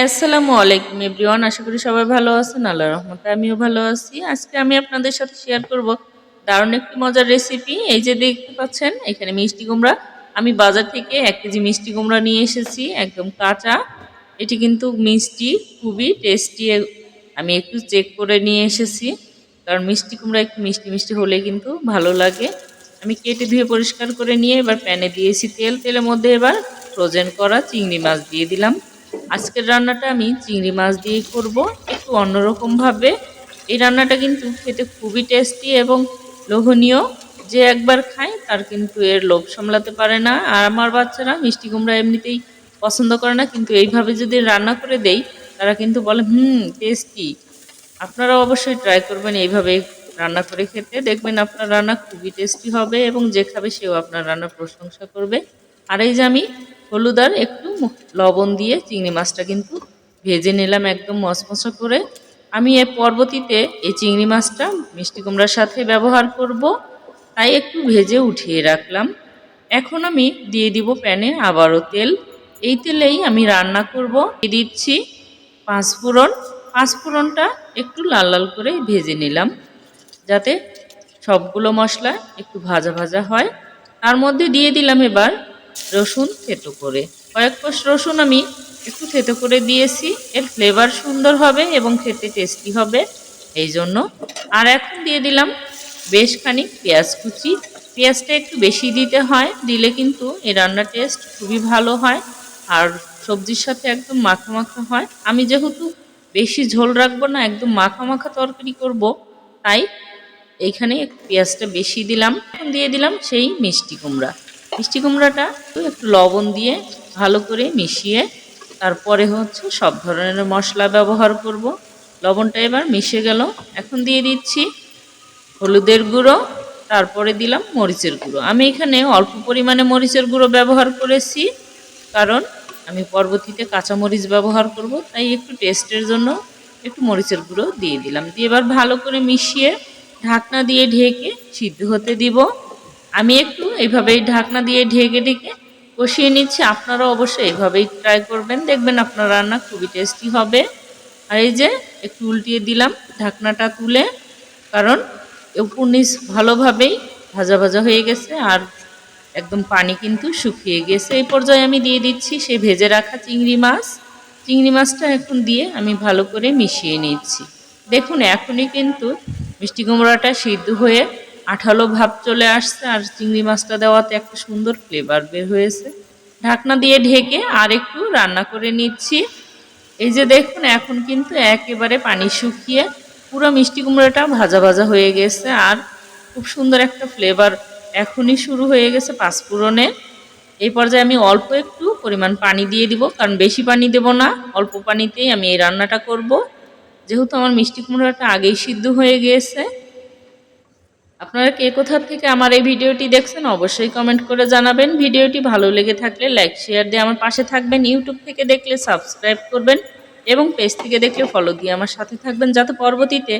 আসসালামু আলাইকুম এভরিওয়ান। আশা করি সবাই ভালো আছেন। আল্লাহর রহমতে আমিও ভালো আছি। আজকে আমি আপনাদের সাথে শেয়ার করব দারুণ একটি মজার রেসিপি। এই যে দেখতে পাচ্ছেন এখানে মিষ্টি কুমড়া। আমি বাজার থেকে 1 কেজি মিষ্টি কুমড়া নিয়ে এসেছি, একদম কাঁচা। এটি কিন্তু মিষ্টি, খুবই টেস্টি। আমি একটু চেক করে নিয়ে এসেছি, কারণ মিষ্টি কুমড়া একটু মিষ্টি মিষ্টি হলে কিন্তু ভালো লাগে। আমি কেটে ধুয়ে পরিষ্কার করে নিয়ে এবার প্যানে দিয়েছি তেল। তেলের মধ্যে এবার ফ্রোজেন করা চিংড়ি মাছ দিয়ে দিলাম। আজকের রান্নাটা আমি চিংড়ি মাছ দিয়েই করব, একটু অন্যরকম ভাবে। এই রান্নাটা কিন্তু খেতে খুবই টেস্টি এবং লোভনীয়। যে একবার খায় তার কিন্তু এর লোভ সামলাতে পারে না। আর আমার বাচ্চারা মিষ্টি কুমড়া এমনিতেই পছন্দ করে না, কিন্তু এইভাবে যদি রান্না করে দেই তারা কিন্তু বলে টেস্টি। আপনারাও অবশ্যই ট্রাই করবেন এইভাবে রান্না করে খেতে, দেখবেন আপনার রান্না খুবই টেস্টি হবে এবং যে খাবে সেও আপনার রান্নার প্রশংসা করবে। আর এই যে আমি হলুদ আর একটু লবণ দিয়ে চিংড়ি মাছটা কিন্তু ভেজে নিলাম একদম মচমচা করে। আমি এর পরবর্তীতে এই চিংড়ি মাছটা মিষ্টি কুমড়ার সাথে ব্যবহার করব, তাই একটু ভেজে উঠিয়ে রাখলাম। এখন আমি দিয়ে দিব প্যানে আবারও তেল। এই তেলেই আমি রান্না করব। দিয়ে দিচ্ছি পাঁচফোড়ন। পাঁচফোড়নটা একটু লাল লাল করে ভেজে নিলাম, যাতে সবগুলো মশলা একটু ভাজা ভাজা হয়। তার মধ্যে দিয়ে দিলাম এবার রসুন থেতো করে। কয়েক কোষ রসুন আমি একটু থেতো করে দিয়েছি, এর ফ্লেভার সুন্দর হবে এবং খেতে টেস্টি হবে এই জন্য। আর এখন দিয়ে দিলাম বেশ খানিক পেঁয়াজ কুচি। পেঁয়াজটা একটু বেশি দিতে হয়, দিলে কিন্তু এই রান্নার টেস্ট খুবই ভালো হয় আর সবজির সাথে একদম মাখা মাখা হয়। আমি যেহেতু বেশি ঝোল রাখবো না, একদম মাখা মাখা তরকারি করব, তাই এইখানে পেঁয়াজটা বেশি দিলাম। এখন দিয়ে দিলাম সেই মিষ্টি কুমড়া। মিষ্টি কুমড়াটা একটু লবণ দিয়ে ভালো করে মিশিয়ে তারপরে সব ধরনের মশলা ব্যবহার করব। লবণটা এবার মিশে গেল। এখন দিয়ে দিচ্ছি হলুদের গুঁড়ো, তারপরে দিলাম মরিচের গুঁড়ো। আমি এখানে অল্প পরিমাণে মরিচের গুঁড়ো ব্যবহার করেছি, কারণ আমি পরবর্তীতে কাঁচা মরিচ ব্যবহার করব, তাই একটু টেস্টের জন্য একটু মরিচের গুঁড়ো দিয়ে দিলাম। দিয়ে এবার ভালো করে মিশিয়ে ঢাকনা দিয়ে ঢেকে সিদ্ধ হতে দিব। আমি একটু এইভাবেই ঢাকনা দিয়ে ঢেকে ঢেকে কষিয়ে নিচ্ছি। আপনারাও অবশ্যই এইভাবেই ট্রাই করবেন, দেখবেন আপনার রান্না খুবই টেস্টি হবে। আর এই যে একটু উল্টিয়ে দিলাম ঢাকনাটা তুলে, কারণ উপর নিচ ভালোভাবেই ভাজা ভাজা হয়ে গেছে আর একদম পানি কিন্তু শুকিয়ে গেছে। এই পর্যায়ে আমি দিয়ে দিচ্ছি সেই ভেজে রাখা চিংড়ি মাছ। চিংড়ি মাছটা এখন দিয়ে আমি ভালো করে মিশিয়ে নিচ্ছি। দেখুন এখনই কিন্তু মিষ্টি কুমড়াটা সিদ্ধ হয়ে আঠালো ভাব চলে আসছে আর চিংড়ি মাছটা দেওয়াতে একটা সুন্দর ফ্লেভার বের হয়েছে। ঢাকনা দিয়ে ঢেকে আর একটু রান্না করে নিচ্ছি। এই যে দেখুন এখন কিন্তু একেবারে পানি শুকিয়ে পুরো মিষ্টি কুমড়াটা ভাজা ভাজা হয়ে গেছে আর খুব সুন্দর একটা ফ্লেভার এখনই শুরু হয়ে গেছে পাঁচফোড়নে। এই পর্যায়ে আমি অল্প একটু পরিমাণ পানি দিয়ে দিব, কারণ বেশি পানি দেব না, অল্প পানিতেই আমি এই রান্নাটা করব, যেহেতু আমার মিষ্টি কুমড়াটা আগেই সিদ্ধ হয়ে গিয়েছে। আপনারা কে কোথা থেকে আমার এই ভিডিওটি দেখছেন অবশ্যই কমেন্ট করে জানাবেন। ভিডিওটি ভালো লেগে থাকলে লাইক শেয়ার দিয়ে আমার পাশে থাকবেন। ইউটিউব থেকে দেখলে সাবস্ক্রাইব করবেন এবং পেজ থেকে দেখলে ফলো দিয়ে আমার সাথে থাকবেন, যাতে পরবর্তীতে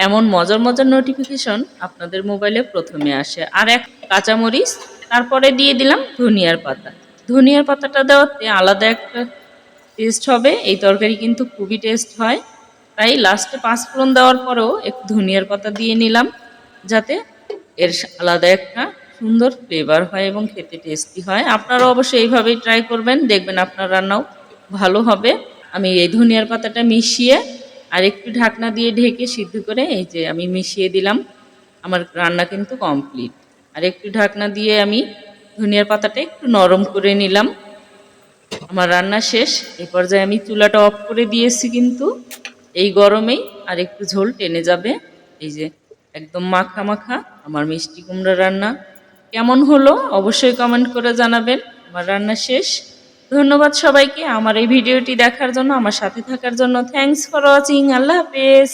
এমন মজার মজার নোটিফিকেশন আপনাদের মোবাইলে প্রথমে আসে। আর এক কাঁচামরিচ, তারপরে দিয়ে দিলাম ধনিয়ার পাতা। ধনিয়ার পাতাটা দেওয়াতে আলাদা একটা টেস্ট হবে। এই তরকারি কিন্তু খুবই টেস্ট হয়, তাই লাস্টে পাঁচফোড়ন দেওয়ার পরেও একটু ধনিয়ার পাতা দিয়ে নিলাম, যাতে এর আলাদা একটা সুন্দর ফ্লেভার হয় এবং খেতে টেস্টি হয়। আপনারা অবশ্যই এইভাবেই ট্রাই করবেন, দেখবেন আপনার রান্নাও ভালো হবে। আমি এই ধনিয়ার পাতাটা মিশিয়ে আর একটু ঢাকনা দিয়ে ঢেকে সিদ্ধ করে এই যে আমি মিশিয়ে দিলাম। আমার রান্না কিন্তু কমপ্লিট। আর একটু ঢাকনা দিয়ে আমি ধনিয়ার পাতাটা একটু নরম করে নিলাম। আমার রান্না শেষ। এই পর্যায়ে আমি চুলাটা অফ করে দিয়েছি, কিন্তু এই গরমেই আর একটু ঝোল টেনে যাবে। এই যে একদম মাখা মাখা আমার মিষ্টি কুমড়া রান্না কেমন হলো অবশ্যই কমেন্ট করে জানাবেন। আমার রান্না শেষ। ধন্যবাদ সবাইকে আমার এই ভিডিওটি দেখার জন্য, আমার সাথে থাকার জন্য। Thanks for watching. আল্লাহ হাফেজ।